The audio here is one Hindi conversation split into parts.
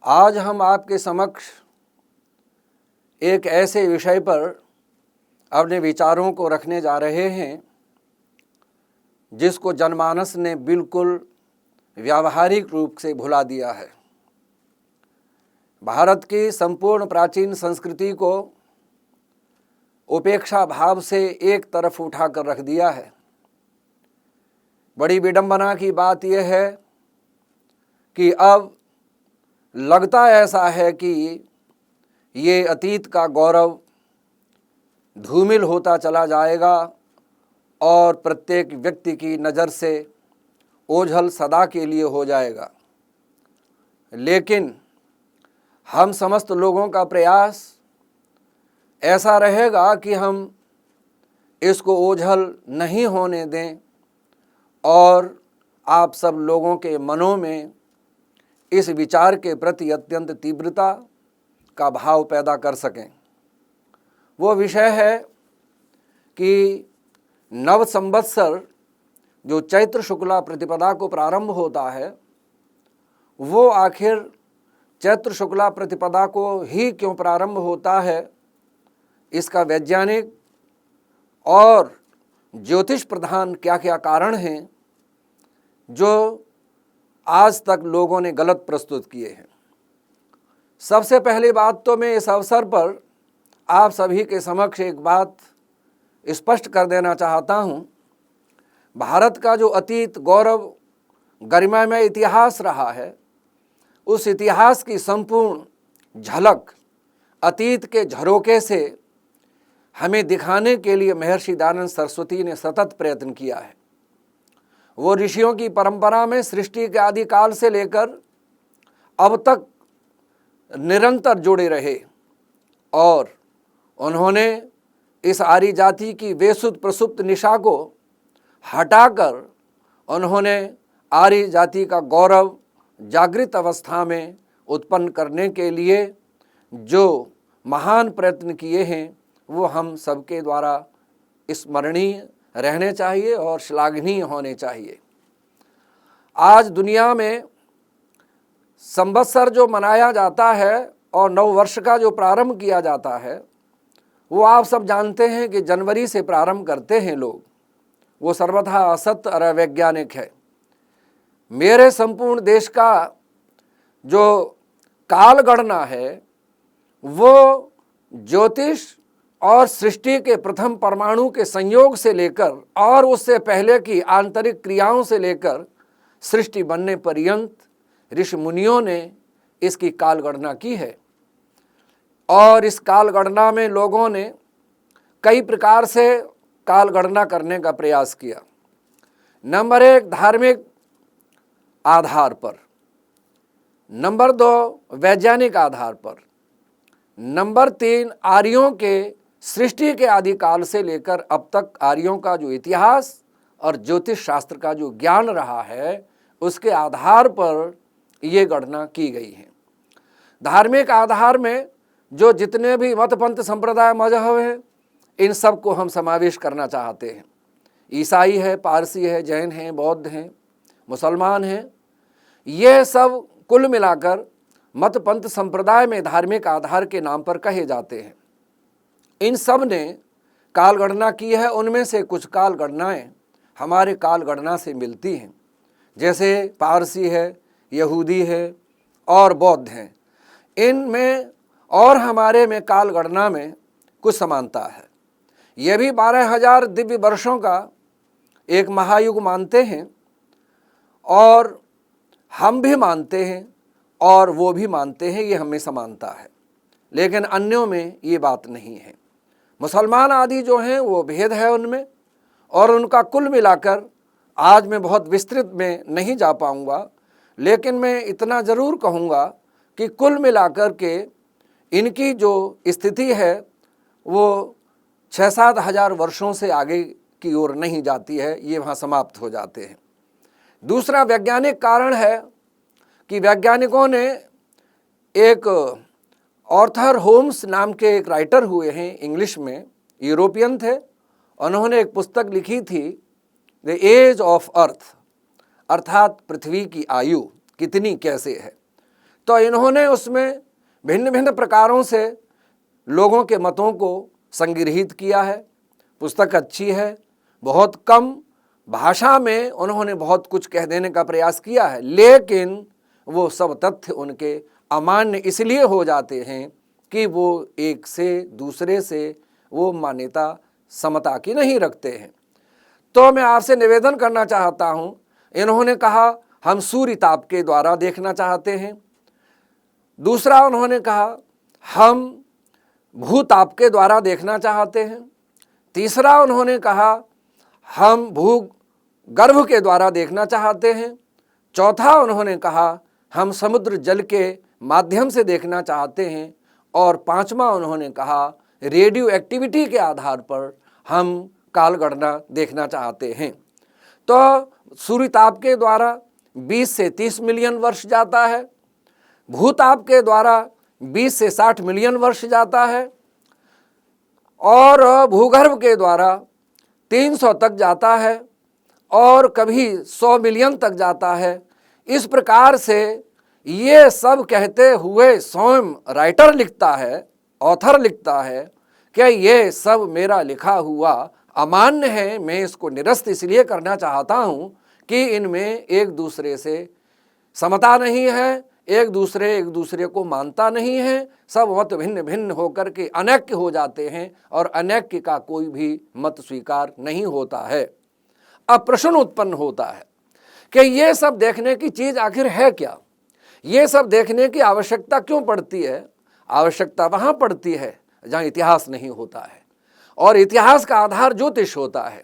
आज हम आपके समक्ष एक ऐसे विषय पर अपने विचारों को रखने जा रहे हैं जिसको जनमानस ने बिल्कुल व्यावहारिक रूप से भुला दिया है। भारत की संपूर्ण प्राचीन संस्कृति को उपेक्षा भाव से एक तरफ उठाकर रख दिया है। बड़ी विडंबना की बात यह है कि अब लगता ऐसा है कि ये अतीत का गौरव धूमिल होता चला जाएगा और प्रत्येक व्यक्ति की नज़र से ओझल सदा के लिए हो जाएगा। लेकिन हम समस्त लोगों का प्रयास ऐसा रहेगा कि हम इसको ओझल नहीं होने दें और आप सब लोगों के मनों में इस विचार के प्रति अत्यंत तीव्रता का भाव पैदा कर सकें। वो विषय है कि नव संवत्सर जो चैत्र शुक्ला प्रतिपदा को प्रारंभ होता है, वो आखिर चैत्र शुक्ला प्रतिपदा को ही क्यों प्रारंभ होता है, इसका वैज्ञानिक और ज्योतिष प्रधान क्या क्या कारण हैं जो आज तक लोगों ने गलत प्रस्तुत किए हैं। सबसे पहली बात तो मैं इस अवसर पर आप सभी के समक्ष एक बात स्पष्ट कर देना चाहता हूँ। भारत का जो अतीत गौरव गरिमामय इतिहास रहा है, उस इतिहास की संपूर्ण झलक अतीत के झरोके से हमें दिखाने के लिए महर्षि दयानंद सरस्वती ने सतत प्रयत्न किया है। वो ऋषियों की परंपरा में सृष्टि के आदिकाल से लेकर अब तक निरंतर जुड़े रहे और उन्होंने इस आर्य जाति की बेसुध प्रसुप्त निशा को हटाकर उन्होंने आर्य जाति का गौरव जागृत अवस्था में उत्पन्न करने के लिए जो महान प्रयत्न किए हैं, वो हम सबके द्वारा स्मरणीय रहने चाहिए और श्लाघनीय होने चाहिए। आज दुनिया में संवत्सर जो मनाया जाता है और नव वर्ष का जो प्रारंभ किया जाता है, वो आप सब जानते हैं कि जनवरी से प्रारंभ करते हैं लोग। वो सर्वथा असत्य और अवैज्ञानिक है। मेरे संपूर्ण देश का जो काल गणना है, वो ज्योतिष और सृष्टि के प्रथम परमाणु के संयोग से लेकर और उससे पहले की आंतरिक क्रियाओं से लेकर सृष्टि बनने पर्यंत ऋषि मुनियों ने इसकी काल गणना की है। और इस काल गणना में लोगों ने कई प्रकार से काल गणना करने का प्रयास किया। नंबर 1 धार्मिक आधार पर, नंबर 2 वैज्ञानिक आधार पर, नंबर 3 आर्यों के सृष्टि के आदिकाल से लेकर अब तक आर्यों का जो इतिहास और ज्योतिष शास्त्र का जो ज्ञान रहा है, उसके आधार पर ये गणना की गई है। धार्मिक आधार में जो जितने भी मत पंथ संप्रदाय मजहब हैं, इन सब को हम समावेश करना चाहते हैं। ईसाई है, पारसी है, जैन हैं, बौद्ध हैं, मुसलमान हैं, ये सब कुल मिलाकर मत पंथ संप्रदाय में धार्मिक आधार के नाम पर कहे जाते हैं। इन सब ने काल गणना की है। उनमें से कुछ काल गणनाएँ हमारे काल गणना से मिलती हैं, जैसे पारसी है, यहूदी है और बौद्ध हैं। इनमें और हमारे में काल गणना में कुछ समानता है। ये भी 12,000 दिव्य वर्षों का एक महायुग मानते हैं और हम भी मानते हैं और वो भी मानते हैं, ये हमें समानता है। लेकिन अन्यों में ये बात नहीं है। मुसलमान आदि जो हैं वो भेद है उनमें, और उनका कुल मिलाकर आज मैं बहुत विस्तृत में नहीं जा पाऊँगा, लेकिन मैं इतना ज़रूर कहूँगा कि कुल मिलाकर के इनकी जो स्थिति है वो 6-7 हज़ार वर्षों से आगे की ओर नहीं जाती है, ये वहाँ समाप्त हो जाते हैं। दूसरा वैज्ञानिक कारण है कि वैज्ञानिकों ने एक आर्थर होम्स नाम के एक राइटर हुए हैं, इंग्लिश में, यूरोपियन थे। उन्होंने एक पुस्तक लिखी थी द एज ऑफ अर्थ, अर्थात पृथ्वी की आयु कितनी कैसे है। तो इन्होंने उसमें भिन्न भिन्न प्रकारों से लोगों के मतों को संग्रहित किया है। पुस्तक अच्छी है, बहुत कम भाषा में उन्होंने बहुत कुछ कह देने का प्रयास किया है, लेकिन वो सब तथ्य उनके अमान्य इसलिए हो जाते हैं कि वो एक से दूसरे से वो मान्यता समता की नहीं रखते हैं। तो मैं आपसे निवेदन करना चाहता हूँ, इन्होंने कहा हम सूर्य ताप के द्वारा देखना चाहते हैं। दूसरा उन्होंने कहा हम भूताप के द्वारा देखना चाहते हैं। तीसरा उन्होंने कहा हम भूगर्भ के द्वारा देखना चाहते हैं। चौथा उन्होंने कहा हम समुद्र जल के माध्यम से देखना चाहते हैं। और पांचवा उन्होंने कहा रेडियो एक्टिविटी के आधार पर हम कालगणना देखना चाहते हैं। तो सूर्यताप के द्वारा 20 से 30 मिलियन वर्ष जाता है, भूताप के द्वारा 20 से 60 मिलियन वर्ष जाता है और भूगर्भ के द्वारा 300 तक जाता है और कभी 100 मिलियन तक जाता है। इस प्रकार से ये सब कहते हुए स्वयं राइटर लिखता है, ऑथर लिखता है कि ये सब मेरा लिखा हुआ अमान्य है। मैं इसको निरस्त इसलिए करना चाहता हूँ कि इनमें एक दूसरे से समता नहीं है, एक दूसरे को मानता नहीं है, सब मत भिन्न भिन्न होकर के अनैक्य हो जाते हैं और अनैक्य का कोई भी मत स्वीकार नहीं होता है। अब प्रश्न उत्पन्न होता है कि ये सब देखने की चीज आखिर है क्या, ये सब देखने की आवश्यकता क्यों पड़ती है। आवश्यकता वहां पड़ती है जहां इतिहास नहीं होता है और इतिहास का आधार ज्योतिष होता है।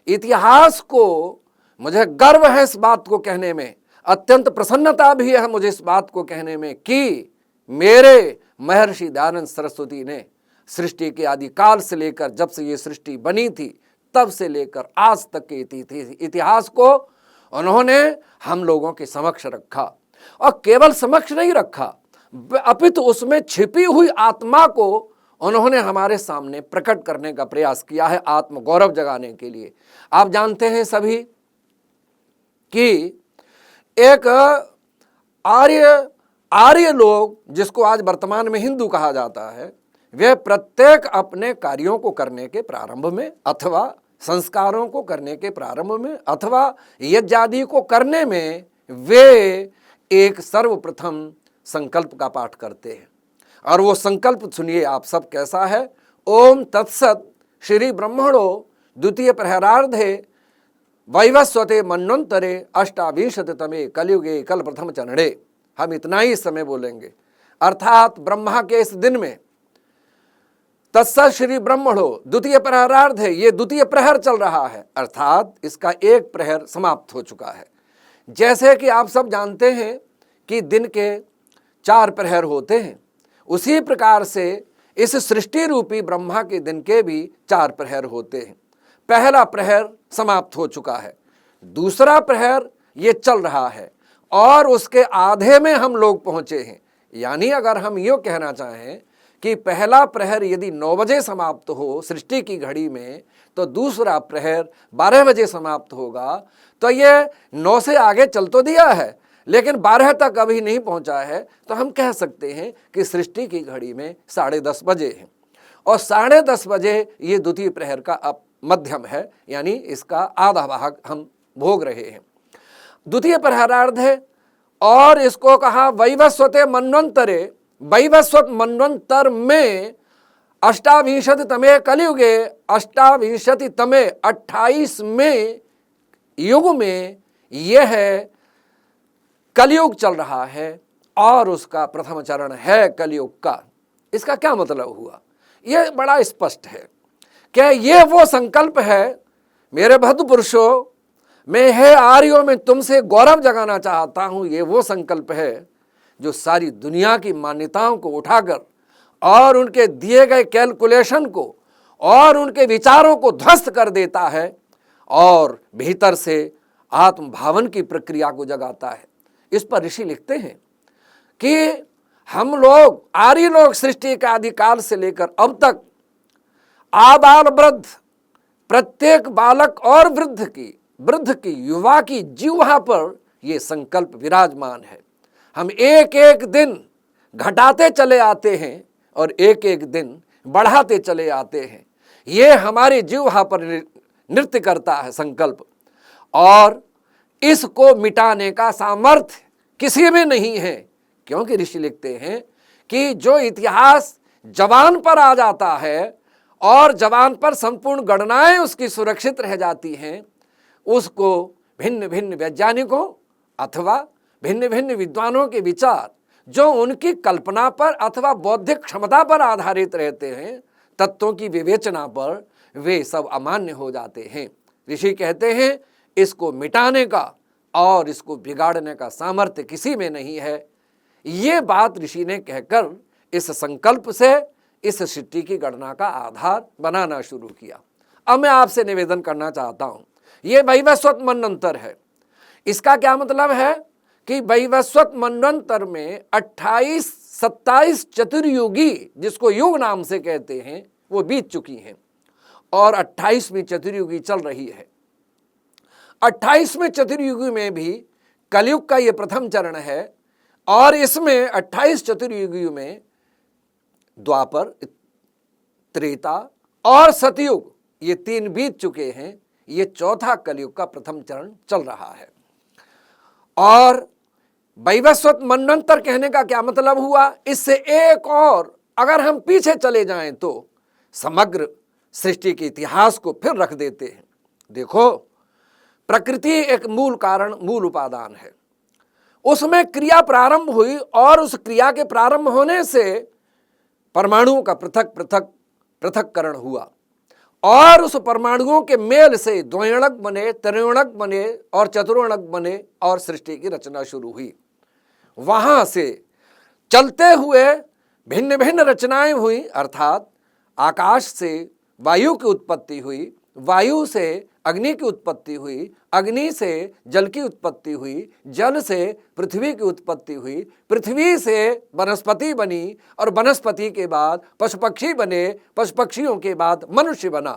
इतिहास को मुझे गर्व है इस बात को कहने में, अत्यंत प्रसन्नता भी है मुझे इस बात को कहने में कि मेरे महर्षि दयानंद सरस्वती ने सृष्टि के आदिकाल से लेकर जब से ये सृष्टि बनी थी तब से लेकर आज तक के इतिहास को उन्होंने हम लोगों के समक्ष रखा और केवल समक्ष नहीं रखा अपितु उसमें छिपी हुई आत्मा को उन्होंने हमारे सामने प्रकट करने का प्रयास किया है, आत्म गौरव जगाने के लिए। आप जानते हैं सभी कि एक आर्य लोग, जिसको आज वर्तमान में हिंदू कहा जाता है, वे प्रत्येक अपने कार्यों को करने के प्रारंभ में अथवा संस्कारों को करने के प्रारंभ में अथवा यज्ञादि को करने में वे एक सर्वप्रथम संकल्प का पाठ करते हैं। और वो संकल्प सुनिए आप सब कैसा है। ओम तत्सत श्री ब्रह्मणो द्वितीय प्रहरार्धे वैवस्वते मन्वंतरे अष्टाविंशतितमे कलयुगे कल प्रथम चरणे। हम इतना ही समय बोलेंगे, अर्थात ब्रह्मा के इस दिन में तत्सत श्री ब्रह्मणो द्वितीय प्रहरार्ध है, ये द्वितीय प्रहर चल रहा है, अर्थात इसका एक प्रहर समाप्त हो चुका है। जैसे कि आप सब जानते हैं कि दिन के 4 प्रहर होते हैं, उसी प्रकार से इस सृष्टि रूपी ब्रह्मा के दिन के भी 4 प्रहर होते हैं। पहला प्रहर समाप्त हो चुका है, दूसरा प्रहर ये चल रहा है और उसके आधे में हम लोग पहुंचे हैं। यानी अगर हम यूँ कहना चाहें कि पहला प्रहर यदि 9 बजे समाप्त हो सृष्टि की घड़ी में, तो दूसरा प्रहर 12 बजे समाप्त होगा। तो ये 9 से आगे चल तो दिया है लेकिन 12 तक अभी नहीं पहुंचा है, तो हम कह सकते हैं कि सृष्टि की घड़ी में 10:30 बजे है और 10:30 बजे ये द्वितीय प्रहर का अब मध्यम है, यानी इसका आधा भाग हम भोग रहे हैं। द्वितीय प्रहरार्ध है और इसको कहा वैवस्वते मन्वंतरे। वैवस्वत मन्वंतर में 28वें कलयुगे 28वें 28वें युग में यह है कलयुग चल रहा है और उसका प्रथम चरण है कलयुग का। इसका क्या मतलब हुआ? यह बड़ा स्पष्ट है कि यह वो संकल्प है मेरे भद्र पुरुषों, मैं है आर्यों में तुमसे गौरव जगाना चाहता हूं। ये वो संकल्प है जो सारी दुनिया की मान्यताओं को उठाकर और उनके दिए गए कैलकुलेशन को और उनके विचारों को ध्वस्त कर देता है और भीतर से आत्मभावन की प्रक्रिया को जगाता है। इस पर ऋषि लिखते हैं कि हम लोग आर्य लोग सृष्टि का आदिकाल से लेकर अब तक आबाल वृद्ध प्रत्येक बालक और वृद्ध की युवा की जीवा पर यह संकल्प विराजमान है। हम एक एक दिन घटाते चले आते हैं और एक एक दिन बढ़ाते चले आते हैं। ये हमारी जिह्वा पर नृत्य करता है संकल्प, और इसको मिटाने का सामर्थ्य किसी में नहीं है। क्योंकि ऋषि लिखते हैं कि जो इतिहास जवान पर आ जाता है और जवान पर संपूर्ण गणनाएं उसकी सुरक्षित रह जाती हैं, उसको भिन्न भिन्न वैज्ञानिकों अथवा भिन्न भिन्न विद्वानों के विचार जो उनकी कल्पना पर अथवा बौद्धिक क्षमता पर आधारित रहते हैं, तत्वों की विवेचना पर, वे सब अमान्य हो जाते हैं। ऋषि कहते हैं इसको मिटाने का और इसको बिगाड़ने का सामर्थ्य किसी में नहीं है। ये बात ऋषि ने कहकर इस संकल्प से इस सृष्टि की गणना का आधार बनाना शुरू किया। अब मैं आपसे निवेदन करना चाहता हूं, ये वैवस्वत मनवंतर है। इसका क्या मतलब है कि वैवस्वत मनवंतर में 28-27 चतुर्युगी, जिसको युग नाम से कहते हैं, वो बीत चुकी हैं और 28वीं चतुर्युगी चल रही है। 28वें चतुर्युगी में भी कलयुग का ये प्रथम चरण है और इसमें 28 चतुर्युगी में द्वापर, त्रेता और सतयुग, ये 3 बीत चुके हैं। ये चौथा कलयुग का प्रथम चरण चल रहा है। और वैवस्वत मनवंतर कहने का क्या मतलब हुआ? इससे एक और अगर हम पीछे चले जाएं तो समग्र सृष्टि के इतिहास को फिर रख देते हैं। देखो, प्रकृति एक मूल कारण, मूल उपादान है। उसमें क्रिया प्रारंभ हुई और उस क्रिया के प्रारंभ होने से परमाणुओं का पृथक पृथक पृथक्करण हुआ और उस परमाणुओं के मेल से द्वयणक बने, त्रिणक बने और चतुर्णक बने और सृष्टि की रचना शुरू हुई। वहां से चलते हुए भिन्न भिन्न रचनाएं हुई, अर्थात आकाश से वायु की उत्पत्ति हुई, वायु से अग्नि की उत्पत्ति हुई, अग्नि से जल की उत्पत्ति हुई, जल से पृथ्वी की उत्पत्ति हुई, पृथ्वी से वनस्पति बनी और वनस्पति के बाद पशु पक्षी बने, पशु पक्षियों के बाद मनुष्य बना।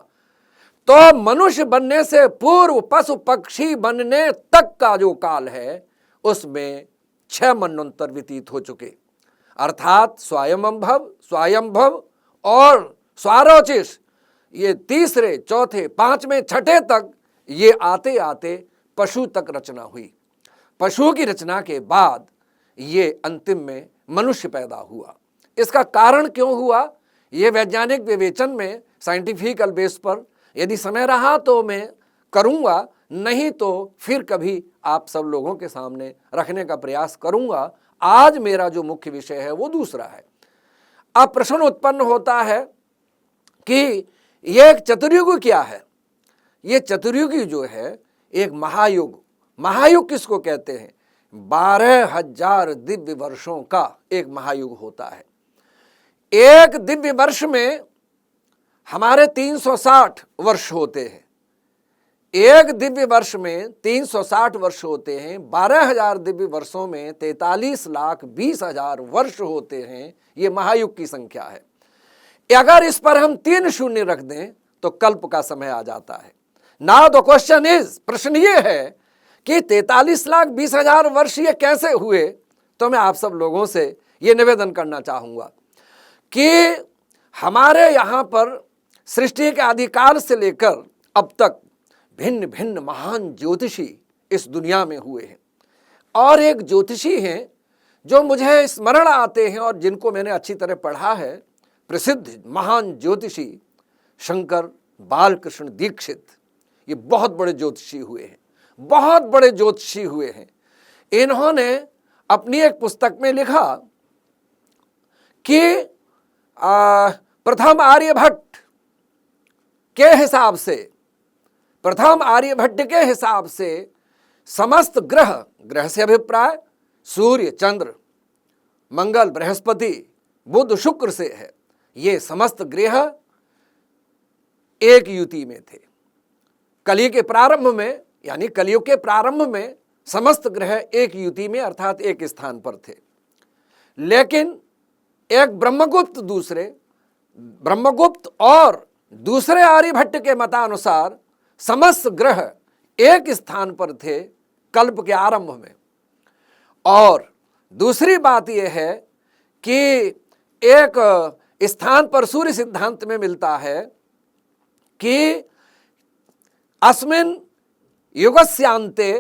तो मनुष्य बनने से पूर्व पशु पक्षी बनने तक का जो काल है उसमें 6 मनवंतर व्यतीत हो चुके, अर्थात स्वयंभव और स्वारोचिष, ये तीसरे, चौथे, 5वें, 6ठे तक ये आते आते पशु तक रचना हुई। पशु की रचना के बाद ये अंतिम में मनुष्य पैदा हुआ। इसका कारण क्यों हुआ, ये वैज्ञानिक विवेचन में साइंटिफिकल बेस पर यदि समय रहा तो मैं करूँगा, नहीं तो फिर कभी आप सब लोगों के सामने रखने का प्रयास करूँगा। आज मेरा जो मुख्य विषय है वो दूसरा है। अब प्रश्न उत्पन्न होता है कि ये एक चतुर्युग क्या है? ये चतुर्युगी जो है एक महायुग। महायुग किसको कहते हैं? 12,000 दिव्य वर्षों का एक महायुग होता है। एक दिव्य वर्ष में हमारे 360 वर्ष होते हैं। एक दिव्य वर्ष में 360 वर्ष होते हैं। 12,000 दिव्य वर्षों में 43,20,000 वर्ष होते हैं। ये महायुग की संख्या है। अगर इस पर हम 3 शून्य रख दें तो कल्प का समय आ जाता है। नाउ द क्वेश्चन इज, प्रश्न ये है कि 43,20,000 वर्ष ये कैसे हुए? तो मैं आप सब लोगों से ये निवेदन करना चाहूंगा कि हमारे यहाँ पर सृष्टि के आदिकाल से लेकर अब तक भिन्न भिन्न महान ज्योतिषी इस दुनिया में हुए हैं। और एक ज्योतिषी हैं जो मुझे स्मरण आते हैं और जिनको मैंने अच्छी तरह पढ़ा है, प्रसिद्ध महान ज्योतिषी शंकर बालकृष्ण दीक्षित। ये बहुत बड़े ज्योतिषी हुए हैं, बहुत बड़े ज्योतिषी हुए हैं। इन्होंने अपनी एक पुस्तक में लिखा कि प्रथम आर्यभट्ट के हिसाब से, प्रथम आर्यभट्ट के हिसाब से समस्त ग्रह, ग्रह से अभिप्राय सूर्य, चंद्र, मंगल, बृहस्पति, बुध, शुक्र से है, ये समस्त ग्रह एक युति में थे। कली के प्रारंभ में, यानी कलियुग के प्रारंभ में समस्त ग्रह एक युति में अर्थात एक स्थान पर थे। लेकिन एक ब्रह्मगुप्त और दूसरे आर्यभट्ट के मतानुसार समस्त ग्रह एक स्थान पर थे कल्प के आरंभ में। और दूसरी बात यह है कि एक स्थान पर सूर्य सिद्धांत में मिलता है कि अस्मिन् युगस्यान्ते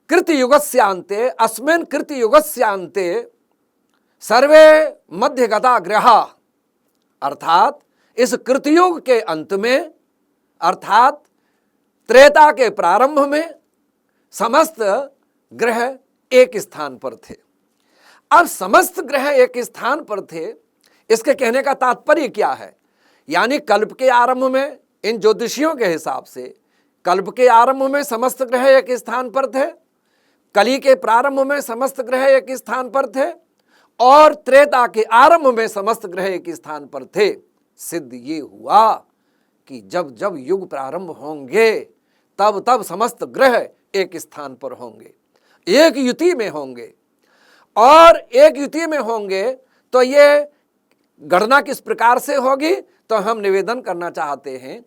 कृतयुगस्यान्ते अस्मिन् कृतयुगस्यान्ते सर्वे मध्यगता ग्रहा, अर्थात इस कृतयुग के अंत में अर्थात त्रेता के प्रारंभ में समस्त ग्रह एक स्थान पर थे। अब समस्त ग्रह एक स्थान पर थे, इसके कहने का तात्पर्य क्या है? यानी कल्प के आरंभ में इन ज्योतिषियों के हिसाब से कल्प के आरंभ में समस्त ग्रह एक स्थान पर थे, कली के प्रारंभ में समस्त ग्रह एक स्थान पर थे और त्रेता के आरंभ में समस्त ग्रह एक स्थान पर थे। सिद्ध ये हुआ कि जब जब युग प्रारंभ होंगे तब तब समस्त ग्रह एक स्थान पर होंगे, एक युति में होंगे। और एक युति में होंगे तो ये गणना किस प्रकार से होगी? तो हम निवेदन करना चाहते हैं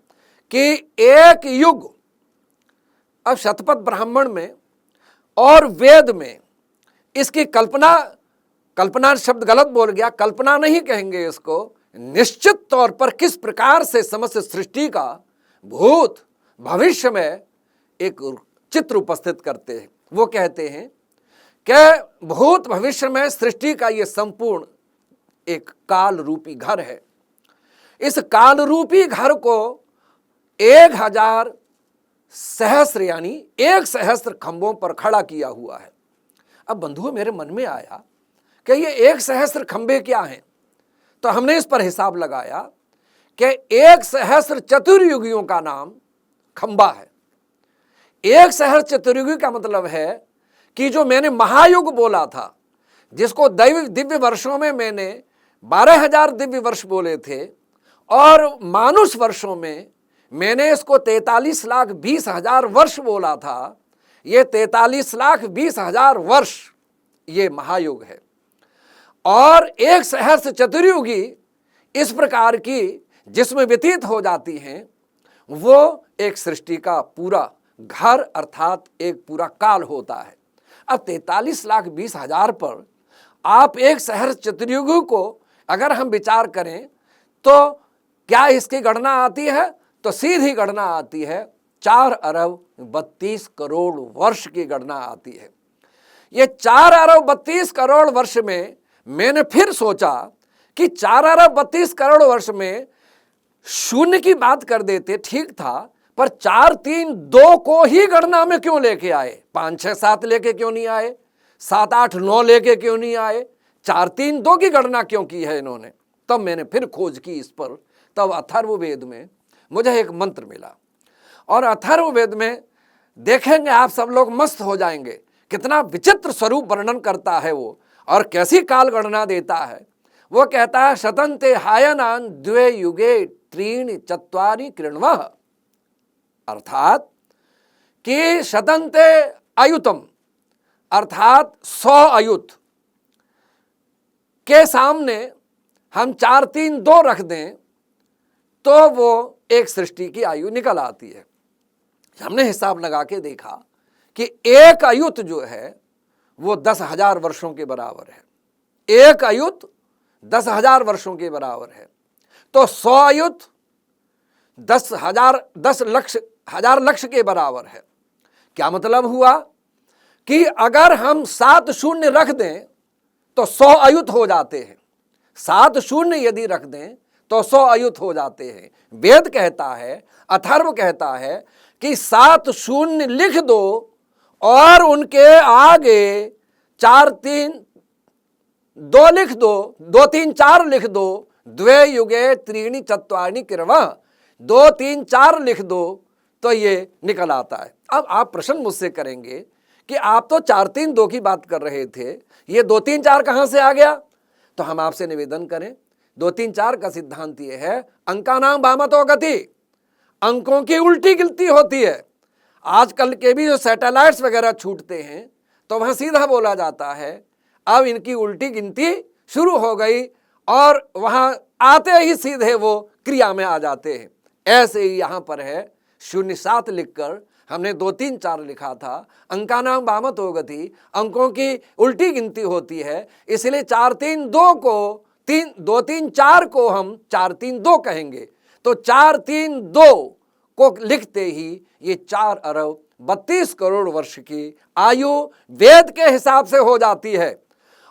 कि एक युग, अब शतपथ ब्राह्मण में और वेद में इसकी कल्पना शब्द गलत बोल गया, कल्पना नहीं कहेंगे इसको, निश्चित तौर पर किस प्रकार से समस्त सृष्टि का भूत भविष्य में एक चित्र उपस्थित करते हैं। वो कहते हैं कि भूत भविष्य में सृष्टि का ये संपूर्ण एक काल रूपी घर है। इस काल रूपी घर को 1000 सहस्र यानी 1 सहस्र खंभों पर खड़ा किया हुआ है। अब बंधुओं मेरे मन में आया कि ये 1 सहस्र खंभे क्या हैं? तो हमने इस पर हिसाब लगाया कि 1 सहस्र चतुर्युगियों का नाम खंबा है। 1 सहस्र चतुर्युगी का मतलब है कि जो मैंने महायुग बोला था, जिसको दिव्य वर्षों में मैंने 12,000 दिव्य वर्ष बोले थे और मानुष वर्षों में मैंने इसको 43,20,000 वर्ष बोला था, ये 43,20,000 वर्ष ये महायुग है। और 1 सहस्र चतुर्युगी इस प्रकार की जिसमें व्यतीत हो जाती हैं, वो एक सृष्टि का पूरा घर अर्थात एक पूरा काल होता है। अब 43,20,000 पर आप 1 सहस्र चतुर्युगी को अगर हम विचार करें तो क्या इसकी गणना आती है? तो सीधी गणना आती है 4 अरब 32 करोड़ वर्ष की गणना आती है। ये 4 अरब 32 करोड़ वर्ष में मैंने फिर सोचा कि 4 अरब 32 करोड़ वर्ष में शून्य की बात कर देते ठीक था, पर 4 3 2 को ही गणना में क्यों लेके आए? 5 6 7 लेके क्यों नहीं आए? 7 8 9 लेके क्यों नहीं आए? 4 3 2 की गणना क्यों की है इन्होंने? तब मैंने फिर खोज की इस पर। तब अथर्ववेद में मुझे एक मंत्र मिला और अथर्ववेद में देखेंगे आप सब लोग मस्त हो जाएंगे, कितना विचित्र स्वरूप वर्णन करता है वो और कैसी काल गणना देता है। वो कहता है शतन्ते हायनान द्वे युगे त्रीणि चत्वारि कृण्वः, अर्थात कि शतन्ते अयुतम अर्थात 100 अयुत के सामने हम 4 3 2 रख दें तो वो एक सृष्टि की आयु निकल आती है। हमने हिसाब लगा के देखा कि एक अयुत जो है वो 10,000 वर्षों के बराबर है। एक अयुत 10,000 वर्षों के बराबर है। तो 100 अयुत 10 लक्ष के बराबर है। क्या मतलब हुआ कि अगर हम 7 शून्य रख दें तो 100 अयुत हो जाते हैं। 7 शून्य यदि रख दें तो 100 अयुत हो जाते हैं। वेद कहता है, अथर्व कहता है कि 7 शून्य लिख दो और उनके आगे 4 3 2 लिख दो, 2 3 4 लिख दो, द्वे युगे त्रीणि चत्वारि कृण्वः, 2 3 4 लिख दो तो ये निकल आता है। अब आप प्रश्न मुझसे करेंगे कि आप तो 4 3 2 की बात कर रहे थे, ये 2 3 4 कहां से आ गया? तो हम आपसे निवेदन करें, 2 3 4 का सिद्धांत ये है अंकानां वामतो गति, अंकों की उल्टी गिनती होती है। आजकल के भी जो सैटेलाइट्स वगैरह छूटते हैं तो वहां सीधा बोला जाता है, अब इनकी उल्टी गिनती शुरू हो गई और वहां आते ही सीधे वो क्रिया में आ जाते हैं। ऐसे ही यहां पर है 07 लिखकर हमने 2 3 4 लिखा था। अंकानां वामतो गति, अंकों की उल्टी गिनती होती है, इसलिए 4 3 2 को 2 3 4 को हम 4 3 2 कहेंगे। तो 4 3 2 को लिखते ही ये 4 अरब 32 करोड़ वर्ष की आयु वेद के हिसाब से हो जाती है।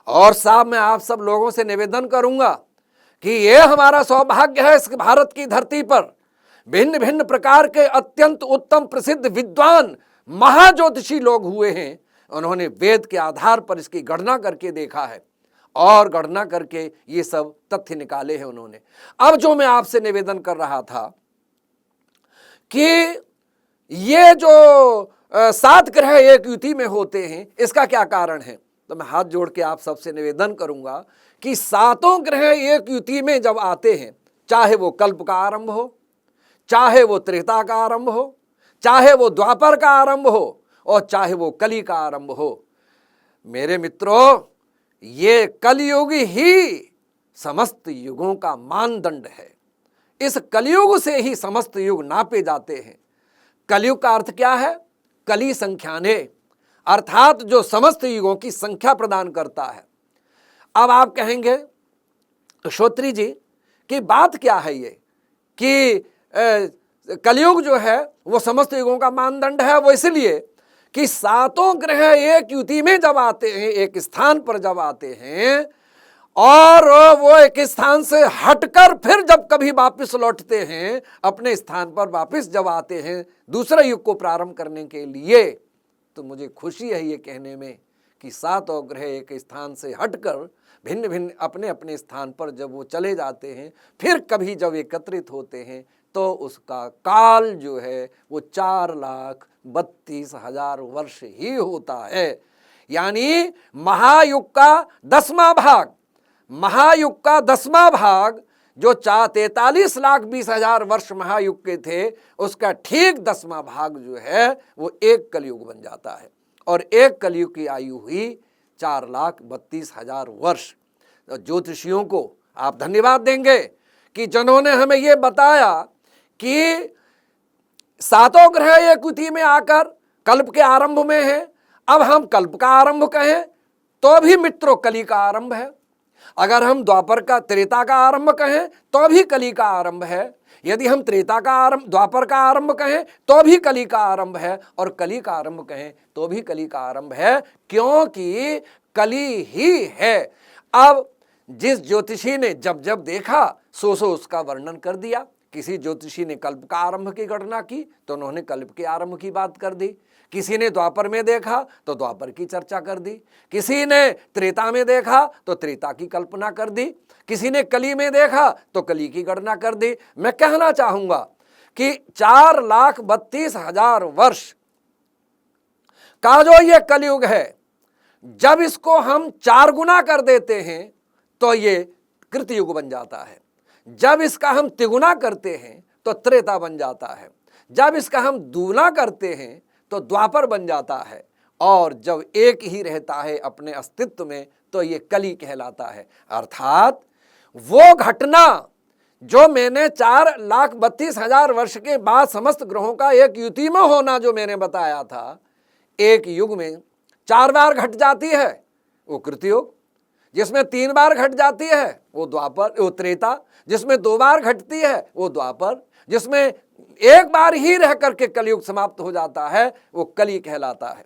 और साहब मैं आप सब लोगों से निवेदन करूंगा कि ये हमारा सौभाग्य है, इस भारत की धरती पर भिन्न भिन्न प्रकार के अत्यंत उत्तम प्रसिद्ध विद्वान महाज्योतिषी लोग हुए हैं। उन्होंने वेद के आधार पर इसकी गणना करके देखा है और गणना करके ये सब तथ्य निकाले हैं उन्होंने। अब जो मैं आपसे निवेदन कर रहा था कि ये जो 7 ग्रह एक युति में होते हैं, इसका क्या कारण है, तो मैं हाथ जोड़ के आप सबसे निवेदन करूंगा कि 7 ग्रह एक युति में जब आते हैं, चाहे वो कल्प का आरंभ हो, चाहे वो त्रेता का आरंभ हो, चाहे वो द्वापर का आरंभ हो और चाहे वो कली का आरंभ हो, मेरे मित्रों ये कलयुग ही समस्त युगों का मानदंड है। इस कलयुग से ही समस्त युग नापे जाते हैं। कलयुग का अर्थ क्या है? कली संख्याने, अर्थात जो समस्त युगों की संख्या प्रदान करता है। अब आप कहेंगे श्रोत्री जी कि बात क्या है ये कि कलयुग जो है वो समस्त युगों का मानदंड है। वो इसलिए कि 7 ग्रह एक युति में जब आते हैं, एक स्थान पर जब आते हैं और वो एक स्थान से हटकर फिर जब कभी वापस लौटते हैं, अपने स्थान पर वापस जब आते हैं दूसरे युग को प्रारंभ करने के लिए, तो मुझे खुशी है ये कहने में कि 7 ग्रह एक स्थान से हटकर भिन्न भिन्न अपने अपने स्थान पर जब वो चले जाते हैं, फिर कभी जब एकत्रित होते हैं तो उसका काल जो है वो 4,32,000 वर्ष ही होता है। यानी महायुग का 10वां भाग, महायुग का 10वां भाग जो 43,20,000 वर्ष महायुग के थे, उसका ठीक 10वां भाग जो है वो एक कलयुग बन जाता है। और एक कलयुग की आयु हुई 4,32,000 वर्ष। तो ज्योतिषियों को आप धन्यवाद देंगे कि जिन्होंने हमें ये बताया कि 7 ग्रह एक युति में आकर कल्प के आरंभ में है। अब हम कल्प का आरंभ कहें तो भी मित्रों कली का आरंभ है, अगर हम द्वापर का त्रेता का आरंभ कहें तो भी कली का आरंभ है, यदि हम त्रेता का आरंभ द्वापर का आरंभ कहें तो भी कली का आरंभ है, और कली का आरंभ कहें तो भी कली का आरंभ है, क्योंकि कली ही है। अब जिस ज्योतिषी ने जब जब देखा सो उसका वर्णन कर दिया। किसी ज्योतिषी ने कल्प का आरंभ की गणना की तो उन्होंने कल्प के आरंभ की बात कर दी, किसी ने द्वापर में देखा तो द्वापर की चर्चा कर दी, किसी ने त्रेता में देखा तो त्रेता की कल्पना कर दी, किसी ने कली में देखा तो कली की गणना कर दी। मैं कहना चाहूंगा कि 4,32,000 वर्ष का जो ये कलयुग है, जब इसको हम 4 गुना कर देते हैं तो ये कृतयुग बन जाता है, जब इसका हम तिगुना करते हैं तो त्रेता बन जाता है, जब इसका हम दूना करते हैं तो द्वापर बन जाता है, और जब एक ही रहता है अपने अस्तित्व में तो ये कली कहलाता है। अर्थात वो घटना जो मैंने 4,32,000 वर्ष के बाद समस्त ग्रहों का एक युति में होना जो मैंने बताया था, एक युग में 4 बार घट जाती है वो कृतयुग, जिसमें 3 बार घट जाती है वो द्वापर वो त्रेता, जिसमें 2 बार घटती है वो द्वापर, जिसमें एक बार ही रह करके कलयुग समाप्त हो जाता है वो कली कहलाता है।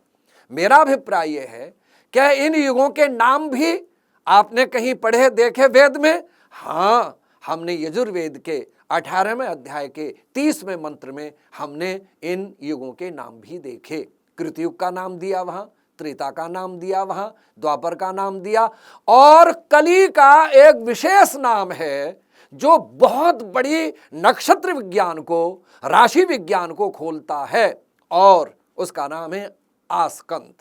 मेरा अभिप्राय यह है क्या इन युगों के नाम भी आपने कहीं पढ़े देखे वेद में? हाँ, हमने यजुर्वेद के 18वें अध्याय के 30वें मंत्र में हमने इन युगों के नाम भी देखे। कृतयुग का नाम दिया वहां, त्रेता का नाम दिया वहां, द्वापर का नाम दिया, और कली का एक विशेष नाम है जो बहुत बड़ी नक्षत्र विज्ञान को, राशि विज्ञान को खोलता है, और उसका नाम है आस्कंद।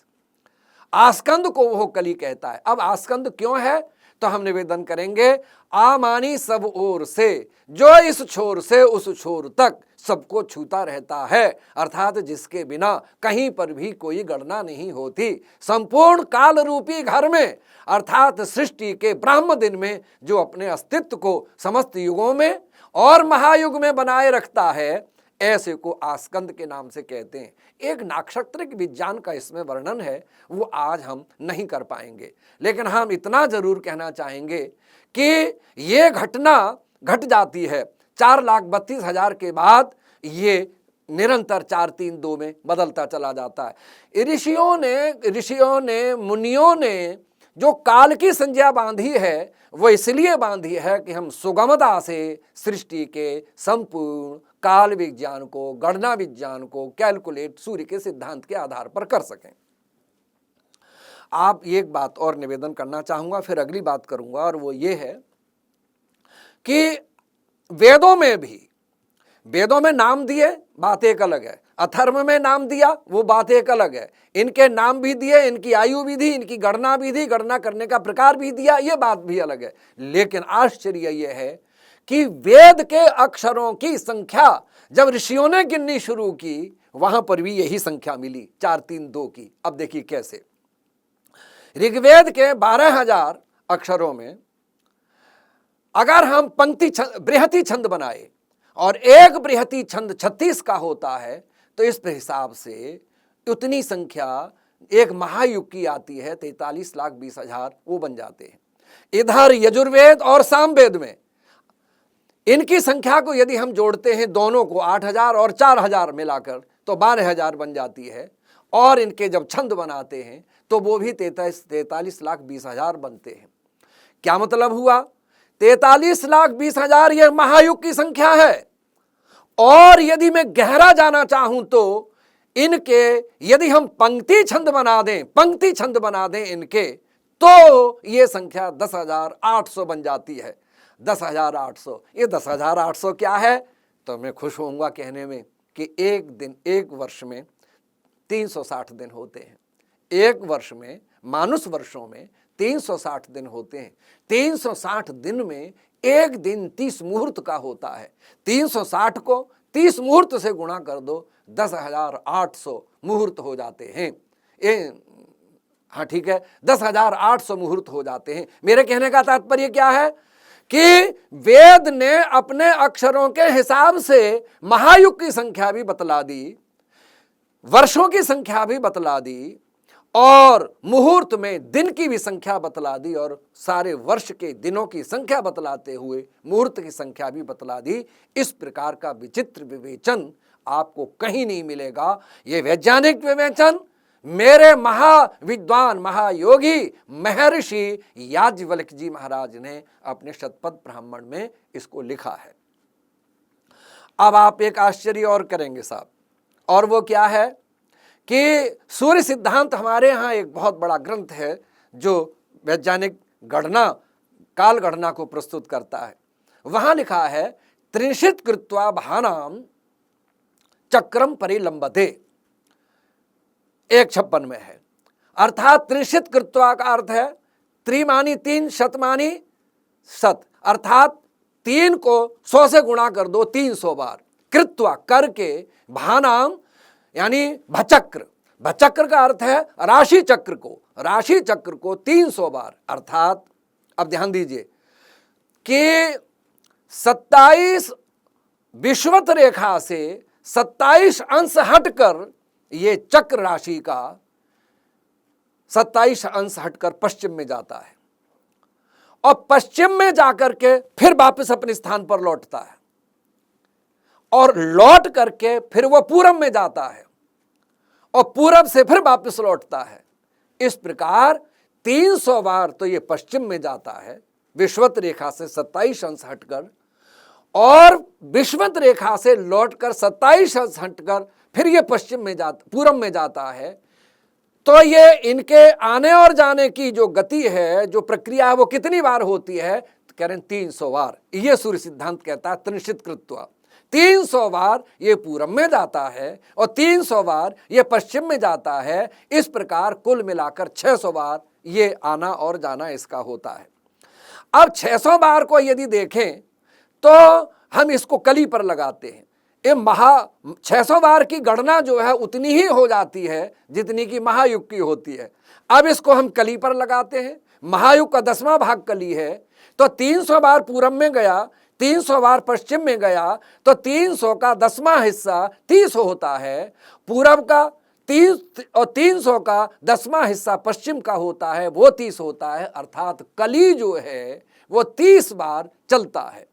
आस्कंद को वो कली कहता है। अब आस्कंद क्यों है तो हम निवेदन करेंगे, आमानी सब ओर से, जो इस छोर से उस छोर तक सबको छूता रहता है, अर्थात जिसके बिना कहीं पर भी कोई गणना नहीं होती। संपूर्ण काल रूपी घर में, अर्थात सृष्टि के ब्रह्म दिन में, जो अपने अस्तित्व को समस्त युगों में और महायुग में बनाए रखता है, ऐसे को आस्कंद के नाम से कहते हैं। एक नाक्षत्रिक विज्ञान का इसमें वर्णन है, वो आज हम नहीं कर पाएंगे, लेकिन हम इतना जरूर कहना चाहेंगे कि ये घटना घट जाती है 4,32,000 के बाद, ये निरंतर 4-3-2 में बदलता चला जाता है। ऋषियों ने मुनियों ने जो काल की संज्ञा बांधी है वो इसलिए बांधी है कि हम सुगमता से सृष्टि के संपूर्ण काल विज्ञान को, गणना विज्ञान को कैलकुलेट सूर्य के सिद्धांत के आधार पर कर सकें। आप एक बात और निवेदन करना चाहूंगा, फिर अगली बात करूंगा, और वो ये है कि वेदों में नाम दिए, बात एक अलग है। अथर्व में नाम दिया, वो बात एक अलग है। इनके नाम भी दिए, इनकी आयु भी दी, इनकी गणना भी दी, गणना करने का प्रकार भी दिया, ये बात भी अलग है। लेकिन आश्चर्य ये है कि वेद के अक्षरों की संख्या जब ऋषियों ने गिननी शुरू की, वहां पर भी यही संख्या मिली 4-3-2 की। अब देखिए कैसे। ऋग्वेद के 12,000 अक्षरों में अगर हम बृहति छंद बनाए और एक बृहति छंद 36 का होता है, तो इस हिसाब से उतनी संख्या एक महायुग की आती है, 43,20,000 वो बन जाते हैं। इधर यजुर्वेद और सामवेद में इनकी संख्या को यदि हम जोड़ते हैं, दोनों को 8,000 और 4,000 मिलाकर, तो 12,000 बन जाती है। और इनके जब छंद बनाते हैं तो वो भी 43,20,000 बनते हैं। क्या मतलब हुआ? 43,20,000 यह महायुग की संख्या है। और यदि मैं गहरा जाना चाहूं तो इनके यदि हम पंक्ति छंद बना दें इनके, तो ये संख्या 10,800 बन जाती है। 10,800। ये 10,800 क्या है? तो मैं खुश होऊंगा कहने में कि एक वर्ष में 360 दिन होते हैं। एक वर्ष में, मानुष वर्षों में 360 दिन होते हैं। 360 दिन में एक दिन 30 मुहूर्त का होता है। 360 को 30 मुहूर्त से गुणा कर दो, 10,800 मुहूर्त हो जाते हैं। हाँ ठीक है, 10,800 मुहूर्त हो जाते हैं। मेरे कहने का तात्पर्य क्या है कि वेद ने अपने अक्षरों के हिसाब से महायुग की संख्या भी बतला दी, वर्षों की संख्या भी बतला दी, और मुहूर्त में दिन की भी संख्या बतला दी, और सारे वर्ष के दिनों की संख्या बतलाते हुए मुहूर्त की संख्या भी बतला दी। इस प्रकार का विचित्र विवेचन आपको कहीं नहीं मिलेगा। ये वैज्ञानिक विवेचन मेरे महाविद्वान, महायोगी महर्षि याज्ञवल्क्य जी महाराज ने अपने शतपथ ब्राह्मण में इसको लिखा है। अब आप एक आश्चर्य और करेंगे साहब, और वो क्या है कि सूर्य सिद्धांत हमारे यहाँ एक बहुत बड़ा ग्रंथ है जो वैज्ञानिक गणना, काल गणना को प्रस्तुत करता है। वहां लिखा है, त्रिंशित कृत्वा भानाम चक्रम परिलंबते, 156 में है। अर्थात त्रिंशित कृत्वा का अर्थ है त्रिमानी 3, शतमानी शत, अर्थात 3 को 100 से गुणा कर दो 300 बार। कृत्वा करके, भानाम यानी भचक्र का अर्थ है राशि चक्र को 300 बार। अर्थात अब ध्यान दीजिए कि 27 विषुवत रेखा से 27 अंश हटकर ये चक्र राशि का 27 अंश हटकर पश्चिम में जाता है, और पश्चिम में जाकर के फिर वापस अपने स्थान पर लौटता है, और लौट करके फिर वह पूरब में जाता है, और पूरब से फिर वापस लौटता है। इस प्रकार 300 बार तो ये पश्चिम में जाता है विषुवत रेखा से 27 अंश हटकर, और विषुवत रेखा से लौटकर 27 अंश हटकर फिर ये पूरब में जाता है। तो ये इनके आने और जाने की जो गति है, जो प्रक्रिया है, वो कितनी बार होती है? तो कह रहे हैं 300 बार। ये सूर्य सिद्धांत कहता है त्रिंशित कृत्वा। 300 बार ये पूरब में जाता है और 300 बार ये पश्चिम में जाता है। इस प्रकार कुल मिलाकर 600 बार ये आना और जाना इसका होता है। अब 600 बार को यदि देखें तो हम इसको कली पर लगाते हैं। ये 600 बार की गणना जो है उतनी ही हो जाती है जितनी की महायुग की होती है। अब इसको हम कली पर लगाते हैं। महायुग का 10वां भाग कली है, तो 300 बार पूरब में गया, 300 बार पश्चिम में गया तो 300 का 10वां हिस्सा 30 होता है, पूरब का 300 का 10वां हिस्सा पश्चिम का होता है, वो 30 होता है। अर्थात कली जो है वो 30 बार चलता है,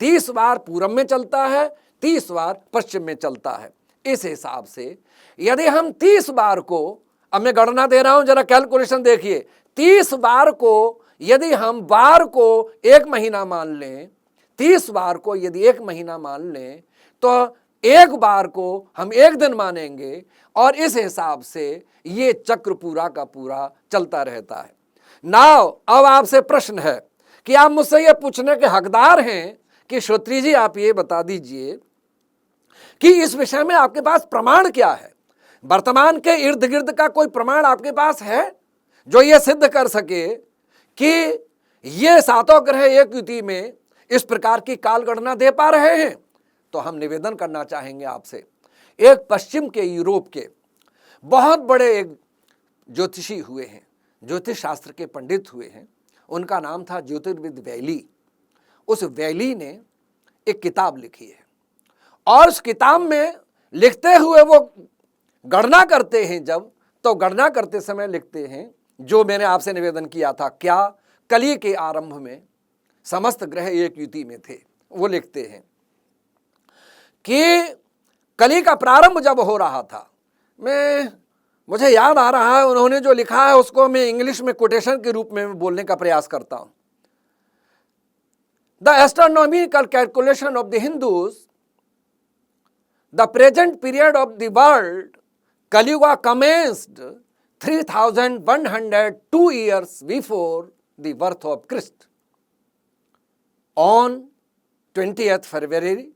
30 बार पूरब में चलता है, 30 बार पश्चिम में चलता है। इस हिसाब से यदि हम 30 बार को, अब मैं गणना दे रहा हूं, जरा कैलकुलेशन देखिए, 30 बार को यदि हम बार को 1 महीना मान लें, 30 बार को यदि 1 महीना मान लें, तो एक बार को हम 1 दिन मानेंगे और इस हिसाब से ये चक्र पूरा का पूरा चलता रहता है। नाउ अब आपसे प्रश्न है कि आप मुझसे ये पूछने के हकदार हैं कि श्रोत्री जी आप ये बता दीजिए कि इस विषय में आपके पास प्रमाण क्या है? वर्तमान के इर्द गिर्द का कोई प्रमाण आपके पास है जो ये सिद्ध कर सके कि ये सातों ग्रह एक युति में इस प्रकार की काल गणना दे पा रहे हैं? तो हम निवेदन करना चाहेंगे आपसे, एक पश्चिम के यूरोप के बहुत बड़े एक ज्योतिषी हुए हैं, ज्योतिष शास्त्र के पंडित हुए हैं, उनका नाम था ज्योतिर्विद वैली। उस वैली ने एक किताब लिखी है और उस किताब में लिखते हुए वो गणना करते हैं, जब तो गणना करते समय लिखते हैं जो मैंने आपसे निवेदन किया था, क्या कली के आरंभ में समस्त ग्रह एक युति में थे। वो लिखते हैं कि कली का प्रारंभ जब हो रहा था, मुझे याद आ रहा है उन्होंने जो लिखा है उसको मैं इंग्लिश में कोटेशन के रूप में बोलने का प्रयास करता हूं। The astronomical calculation of the Hindus, the present period of the world, Kaliyuga commenced 3102 years before the birth of Christ on 20th February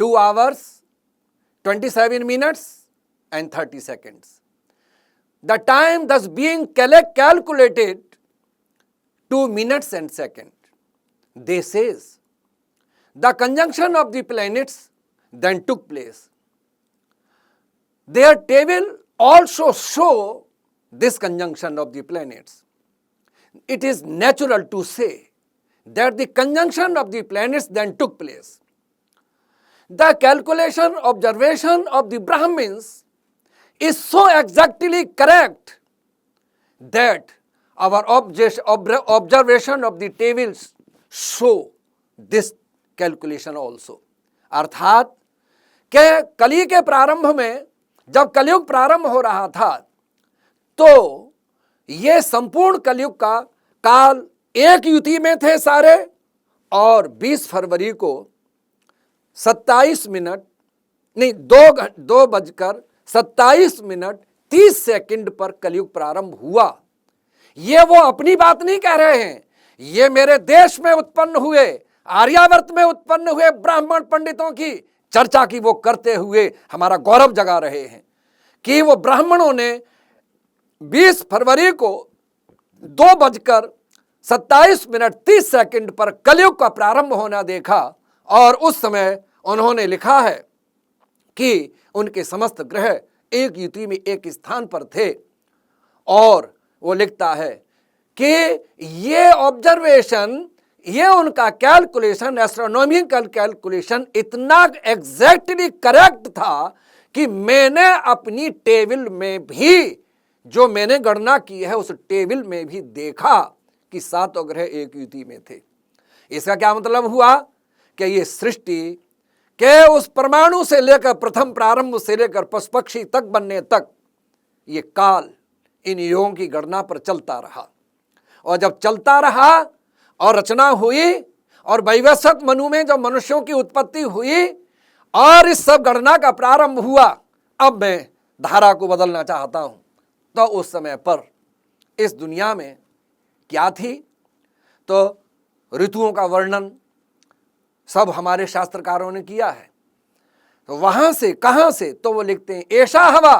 2 hours 27 minutes and 30 seconds. The time thus being calculated to minutes and seconds. They says the conjunction of the planets then took place. Their table also show this conjunction of the planets. It is natural to say that the conjunction of the planets then took place. The calculation observation of the Brahmins is so exactly correct that our observation of the tables show this calculation also. अर्थात के कली के प्रारंभ में जब कलयुग प्रारंभ हो रहा था तो ये संपूर्ण कलयुग का काल एक युति में थे सारे, और 20 फरवरी को 2:27 पर कलयुग प्रारंभ हुआ। ये वो अपनी बात नहीं कह रहे हैं, ये मेरे देश में उत्पन्न हुए, आर्यावर्त में उत्पन्न हुए ब्राह्मण पंडितों की चर्चा की वो करते हुए हमारा गौरव जगा रहे हैं कि वो ब्राह्मणों ने 20 फरवरी को 2:27 पर कलयुग का प्रारंभ होना देखा, और उस समय उन्होंने लिखा है कि उनके समस्त ग्रह एक युति में एक स्थान पर थे। और वो लिखता है कि ये ऑब्जर्वेशन, ये उनका कैलकुलेशन, एस्ट्रोनॉमिकल कैलकुलेशन इतना एग्जैक्टली करेक्ट था कि मैंने अपनी टेबल में भी जो मैंने गणना की है उस टेबल में भी देखा कि सातों ग्रह एक युति में थे। इसका क्या मतलब हुआ कि ये सृष्टि के उस परमाणु से लेकर प्रथम प्रारंभ से लेकर पशु पक्षी तक बनने तक ये काल इन योगों की गणना पर चलता रहा, और जब चलता रहा और रचना हुई और वैवस्वत मनु में जब मनुष्यों की उत्पत्ति हुई और इस सब गणना का प्रारंभ हुआ, अब मैं धारा को बदलना चाहता हूं। तो उस समय पर इस दुनिया में क्या थी, तो ऋतुओं का वर्णन सब हमारे शास्त्रकारों ने किया है। तो वहां से कहां से, तो वो लिखते हैं ऐसा हवा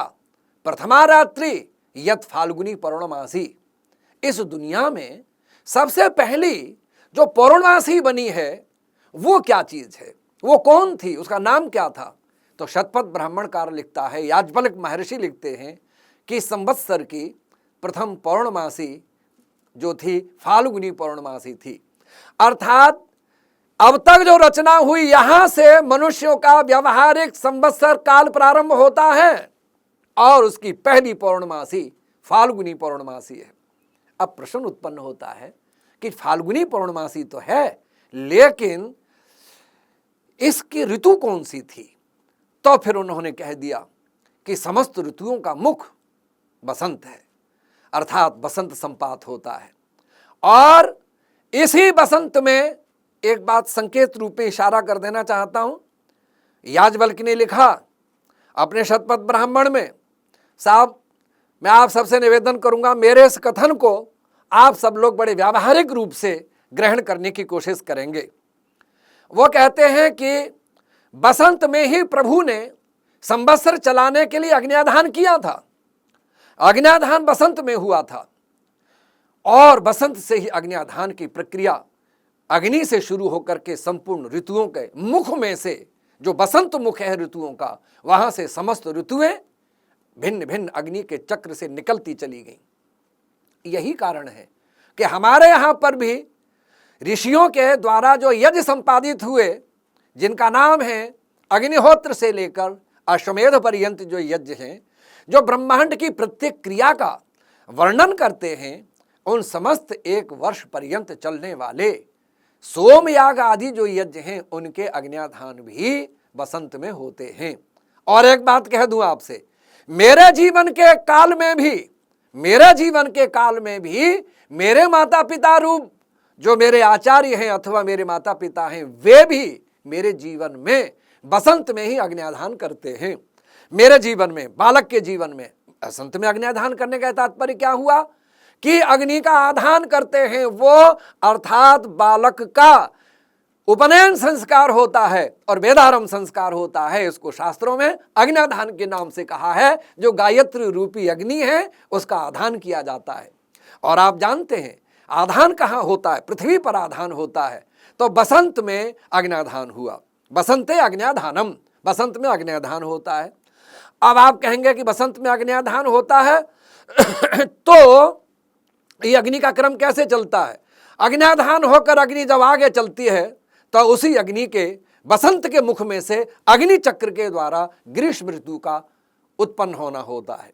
प्रथमा रात्रि यत फाल्गुनी पौर्णमासी। इस दुनिया में सबसे पहली जो पौर्णमासी बनी है वो क्या चीज है, वो कौन थी, उसका नाम क्या था? तो शतपथ ब्राह्मणकार लिखता है, याज्ञवल्क्य महर्षि लिखते हैं कि संवत्सर की प्रथम पौर्णमासी जो थी फाल्गुनी पौर्णमासी थी। अर्थात अब तक जो रचना हुई यहां से मनुष्यों का व्यवहारिक संवत्सर काल प्रारंभ होता है और उसकी पहली पौर्णमासी फाल्गुनी पौर्णमासी है। अब प्रश्न उत्पन्न होता है कि फाल्गुनी पौर्णमासी तो है, लेकिन इसकी ऋतु कौन सी थी? तो फिर उन्होंने कह दिया कि समस्त ऋतुओं का मुख बसंत है, अर्थात बसंत संपात होता है। और इसी बसंत में एक बात संकेत रूप में इशारा कर देना चाहता हूं। याज्ञवल्क्य ने लिखा अपने शतपथ ब्राह्मण में, साहब मैं आप सबसे निवेदन करूंगा मेरे इस कथन को आप सब लोग बड़े व्यावहारिक रूप से ग्रहण करने की कोशिश करेंगे। वो कहते हैं कि बसंत में ही प्रभु ने संवत्सर चलाने के लिए अग्न्याधान किया था। अग्न्याधान बसंत में हुआ था और बसंत से ही अग्न्याधान की प्रक्रिया अग्नि से शुरू होकर के संपूर्ण ऋतुओं के मुख में से, जो बसंत मुख है ऋतुओं का, वहां से समस्त ऋतुएं भिन्न भिन्न अग्नि के चक्र से निकलती चली गई। यही कारण है कि हमारे यहां पर भी ऋषियों के द्वारा जो यज्ञ संपादित हुए, जिनका नाम है अग्निहोत्र से लेकर अश्वमेध पर्यंत जो यज्ञ हैं, जो ब्रह्मांड की प्रत्येक क्रिया का वर्णन करते हैं, उन समस्त एक वर्ष पर्यंत चलने वाले सोमयाग आदि जो यज्ञ हैं उनके अग्न्याधान भी बसंत में होते हैं। और एक बात कह दूं आपसे, मेरे जीवन के काल में भी मेरे माता पिता रूप जो मेरे आचार्य हैं अथवा मेरे माता पिता हैं, वे भी मेरे जीवन में बसंत में ही अग्न्याधान करते हैं। मेरे जीवन में, बालक के जीवन में बसंत में अग्न्याधान करने का तात्पर्य क्या हुआ कि अग्नि का आधान करते हैं वो, अर्थात बालक का उपनयन संस्कार होता है और वेदारंभ संस्कार होता है। इसको शास्त्रों में अग्न्याधान के नाम से कहा है। जो गायत्री रूपी अग्नि है उसका आधान किया जाता है। और आप जानते हैं आधान कहाँ होता है? पृथ्वी पर आधान होता है। तो बसंत में अग्न्याधान हुआ, बसंते अग्न्याधानम, बसंत में अग्न्याधान होता है। अब आप कहेंगे कि बसंत में अग्न्याधान होता है तो ये अग्नि का क्रम कैसे चलता है? अग्न्याधान होकर अग्नि जब आगे चलती है तो उसी अग्नि के बसंत के मुख में से अग्नि चक्र के द्वारा ग्रीष्म ऋतु का उत्पन्न होना होता है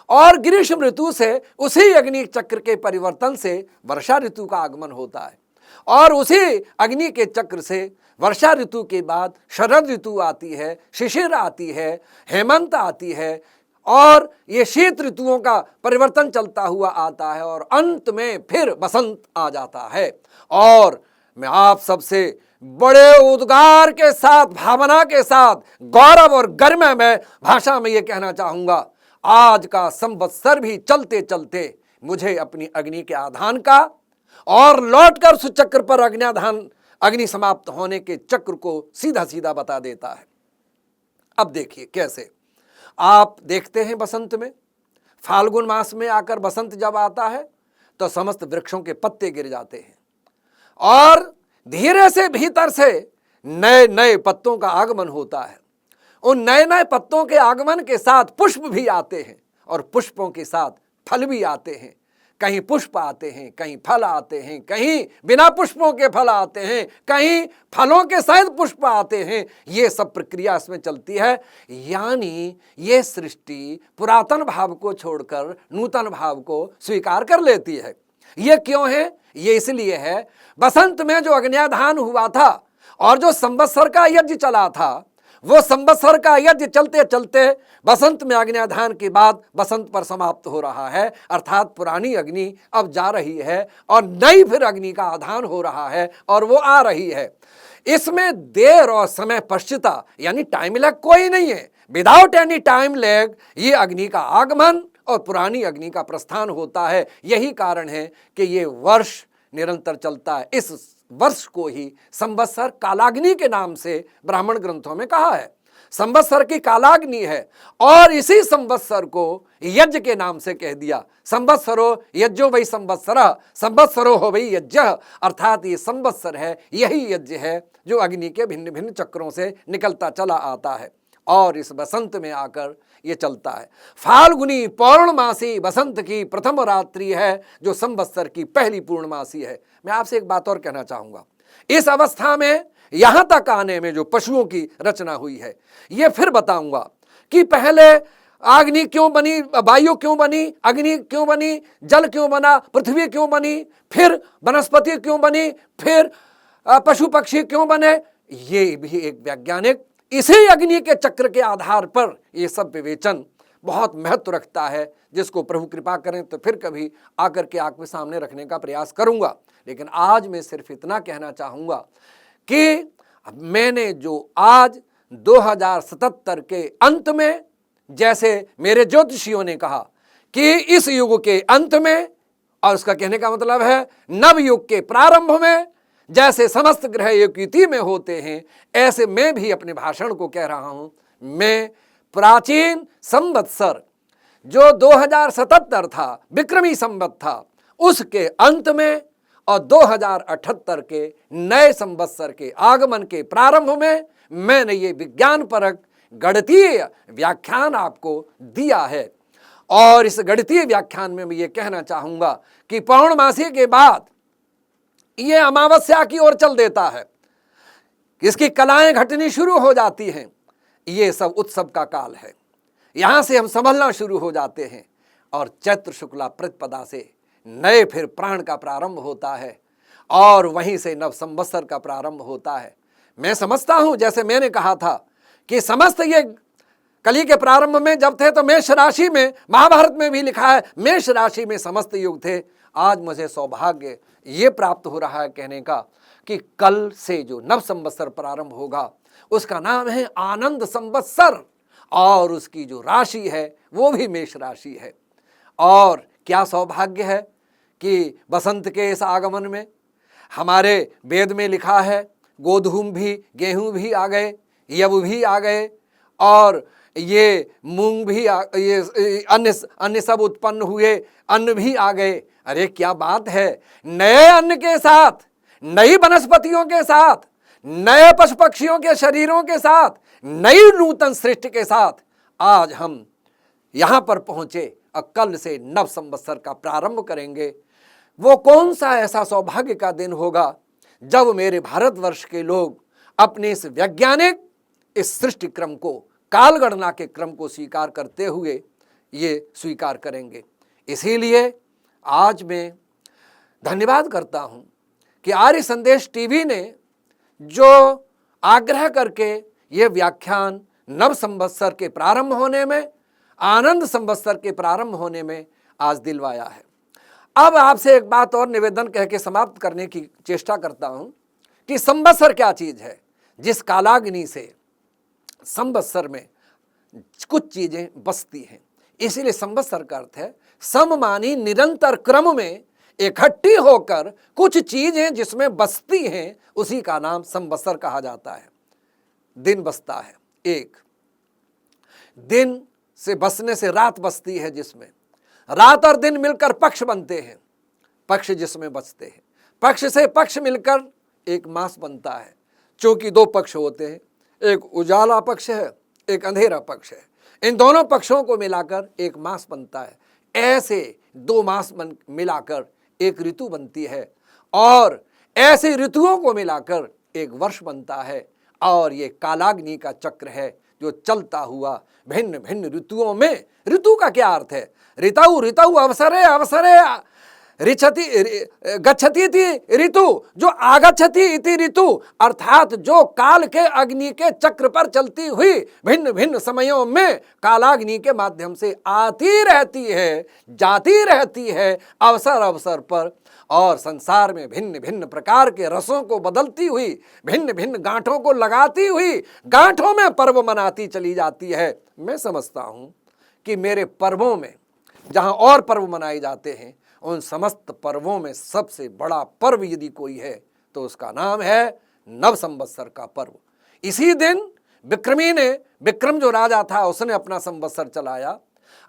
और ग्रीष्म ऋतु से उसी अग्नि चक्र के परिवर्तन से वर्षा ऋतु का आगमन होता है और उसी अग्नि के चक्र से वर्षा ऋतु के बाद शरद ऋतु आती है, शिशिर आती है, हेमंत आती है और ये शीत ऋतुओं का परिवर्तन चलता हुआ आता है और अंत में फिर बसंत आ जाता है। और मैं आप सबसे बड़े उद्गार के साथ, भावना के साथ, गौरव और गरिमा में भाषा में ये कहना चाहूंगा, आज का संवत्सर भी चलते चलते मुझे अपनी अग्नि के आधान का और लौटकर उस चक्र पर अग्न्याधान, अग्नि समाप्त होने के चक्र को सीधा सीधा बता देता है। अब देखिए कैसे आप देखते हैं बसंत में, फाल्गुन मास में आकर बसंत जब आता है तो समस्त वृक्षों के पत्ते गिर जाते हैं और धीरे से भीतर से नए नए पत्तों का आगमन होता है। उन नए नए पत्तों के आगमन के साथ पुष्प भी आते हैं और पुष्पों के साथ फल भी आते हैं। कहीं पुष्प आते हैं, कहीं फल आते हैं, कहीं बिना पुष्पों के फल आते हैं, कहीं फलों के सहित पुष्प आते हैं। ये सब प्रक्रिया इसमें चलती है। यानी ये सृष्टि पुरातन भाव को छोड़कर नूतन भाव को स्वीकार कर लेती है। ये क्यों है? ये इसलिए है, बसंत में जो अग्न्याधान हुआ था और जो संवत्सर का यज्ञ चला था, वो संवत्सर का यज्ञ चलते चलते बसंत में अग्न्याधान के बाद बसंत पर समाप्त हो रहा है। अर्थात पुरानी अग्नि अब जा रही है और नई फिर अग्नि का आधान हो रहा है और वो आ रही है। इसमें देर और समय पश्चिता यानी टाइम लैग कोई नहीं है। विदाउट एनी टाइम लैग ये अग्नि का आगमन और पुरानी अग्नि का प्रस्थान होता है। यही कारण है कि ये वर्ष निरंतर चलता है। इस वर्ष को ही संवत्सर कालाग्नि के नाम से ब्राह्मण ग्रंथों में कहा है। संवत्सर की कालाग्नि है और इसी संवत्सर को यज्ञ के नाम से कह दिया। संवत्सरो यज्ञो वै संवत्सरः, संवत्सरो हो वै यज्ञः। अर्थात ये संवत्सर है, यही यज्ञ है जो अग्नि के भिन्न भिन्न चक्रों से निकलता चला आता है। और इस बसंत में आकर ये चलता है। फाल्गुनी पौर्णमासी बसंत की प्रथम रात्रि है, जो संवत्सर की पहली पूर्णमासी है। मैं आपसे एक बात और कहना चाहूंगा, इस अवस्था में यहां तक आने में जो पशुओं की रचना हुई है, ये फिर बताऊंगा कि पहले अग्नि क्यों बनी, वायु क्यों बनी, अग्नि क्यों बनी, जल क्यों बना, पृथ्वी क्यों बनी, फिर वनस्पति क्यों बनी, फिर पशु पक्षी क्यों बने। ये भी एक वैज्ञानिक इसी अग्नि के चक्र के आधार पर ये सब विवेचन बहुत महत्व रखता है, जिसको प्रभु कृपा करें तो फिर कभी आकर के आपके सामने रखने का प्रयास करूंगा। लेकिन आज मैं सिर्फ इतना कहना चाहूंगा कि मैंने जो आज 2077 के अंत में, जैसे मेरे ज्योतिषियों ने कहा कि इस युग के अंत में, और उसका कहने का मतलब है नव युग के प्रारंभ में, जैसे समस्त ग्रह एक युति में होते हैं, ऐसे मैं भी अपने भाषण को कह रहा हूं। मैं प्राचीन संवत्सर जो 2077 था, विक्रमी संवत था, उसके अंत में और 2078 के नए संवत्सर के आगमन के प्रारंभ में मैंने ये विज्ञान परक गणितीय व्याख्यान आपको दिया है। और इस गणितीय व्याख्यान में मैं ये कहना चाहूंगा कि पौर्णमासी के बाद ये अमावस्या की ओर चल देता है, इसकी कलाएं घटनी शुरू हो जाती हैं। ये सब उत्सव का काल है, यहां से हम संभलना शुरू हो जाते हैं और चैत्र शुक्ला प्रतिपदा से नए फिर प्राण का प्रारंभ होता है और वहीं से नव संवत्सर का प्रारंभ होता है। मैं समझता हूं, जैसे मैंने कहा था कि समस्त ये कली के प्रारंभ में जब थे तो मेष राशि में, महाभारत में भी लिखा है मेष राशि में समस्त युग थे। आज मुझे सौभाग्य ये प्राप्त हो रहा है कहने का कि कल से जो नव संवत्सर प्रारंभ होगा उसका नाम है आनंद संवत्सर, और उसकी जो राशि है वो भी मेष राशि है। और क्या सौभाग्य है कि बसंत के इस आगमन में हमारे वेद में लिखा है गोधूम भी, गेहूं भी आ गए, यव भी आ गए, और ये मूंग भी ये अन्य सब उत्पन्न हुए, अन्न भी आ गए। अरे क्या बात है, नए अन्न के साथ, नई वनस्पतियों के साथ, नए पशु पक्षियों के शरीरों के साथ, नई नूतन सृष्टि के साथ आज हम यहां पर पहुंचे और कल से नव संवत्सर का प्रारंभ करेंगे। वो कौन सा ऐसा सौभाग्य का दिन होगा जब मेरे भारतवर्ष के लोग अपने इस वैज्ञानिक इस सृष्टि क्रम को, काल गणना के क्रम को स्वीकार करते हुए ये स्वीकार करेंगे। इसीलिए आज मैं धन्यवाद करता हूं कि आर्य संदेश टीवी ने जो आग्रह करके ये व्याख्यान नव संवत्सर के प्रारंभ होने में, आनंद संवत्सर के प्रारंभ होने में आज दिलवाया है। अब आपसे एक बात और निवेदन कह के समाप्त करने की चेष्टा करता हूं कि संवत्सर क्या चीज है। जिस कालाग्नि से संवत्सर में कुछ चीजें बसती हैं, इसीलिए संवत्सर का अर्थ है सममानी निरंतर क्रम में इकट्ठी होकर कुछ चीजें जिसमें बसती हैं, उसी का नाम संवत्सर कहा जाता है। दिन बसता है, एक दिन से बसने से रात बसती है, जिसमें रात और दिन मिलकर पक्ष बनते हैं, पक्ष जिसमें बसते हैं, पक्ष से पक्ष मिलकर एक मास बनता है। चूंकि दो पक्ष होते हैं, एक उजाला पक्ष है, एक अंधेरा पक्ष है, इन दोनों पक्षों को मिलाकर एक मास बनता है। ऐसे दो मास मिलाकर एक ऋतु बनती है और ऐसे ऋतुओं को मिलाकर एक वर्ष बनता है। और ये कालाग्नि का चक्र है जो चलता हुआ भिन्न भिन्न ऋतुओं में, ऋतु का क्या अर्थ है, ऋतु ऋतु अवसरे अवसरे ऋच्छति गच्छति इति ऋतु, जो आगच्छति इति ऋतु, अर्थात जो काल के अग्नि के चक्र पर चलती हुई भिन्न भिन्न समयों में कालाग्नि के माध्यम से आती रहती है, जाती रहती है अवसर अवसर पर, और संसार में भिन्न भिन्न प्रकार के रसों को बदलती हुई, भिन्न भिन्न गांठों को लगाती हुई, गांठों में पर्व मनाती चली जाती है। मैं समझता हूं कि मेरे पर्वों में जहां और पर्व मनाए जाते हैं, उन समस्त पर्वों में सबसे बड़ा पर्व यदि कोई है तो उसका नाम है नव संवत्सर का पर्व। इसी दिन विक्रमी ने, विक्रम जो राजा था उसने अपना संवत्सर चलाया।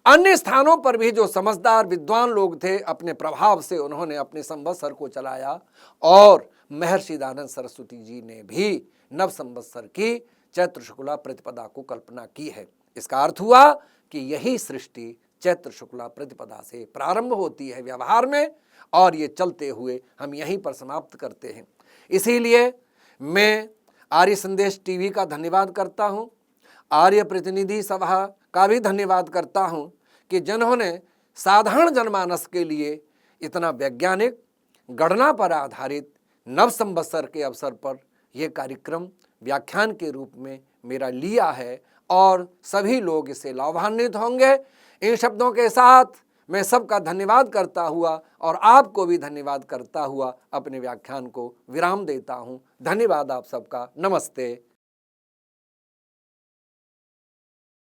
अन्य स्थानों पर भी जो समझदार विद्वान लोग थे, अपने प्रभाव से उन्होंने अपने संवत्सर को चलाया। और महर्षि दयानंद सरस्वती जी ने भी नव संवत्सर की चैत्र शुक्ला प्रतिपदा को कल्पना की है। इसका अर्थ हुआ कि यही सृष्टि चैत्र शुक्ला प्रतिपदा से प्रारंभ होती है व्यवहार में, और ये चलते हुए हम यहीं पर समाप्त करते हैं। इसीलिए मैं आर्य संदेश टीवी का धन्यवाद करता हूँ, आर्य प्रतिनिधि सभा का भी धन्यवाद करता हूँ कि जिन्होंने साधारण जनमानस के लिए इतना वैज्ञानिक गणना पर आधारित नव संवत्सर के अवसर पर यह कार्यक्रम व्याख्यान के रूप में मेरा लिया है, और सभी लोग इससे लाभान्वित होंगे। इन शब्दों के साथ मैं सबका धन्यवाद करता हुआ और आपको भी धन्यवाद करता हुआ अपने व्याख्यान को विराम देता हूँ। धन्यवाद आप सबका। नमस्ते।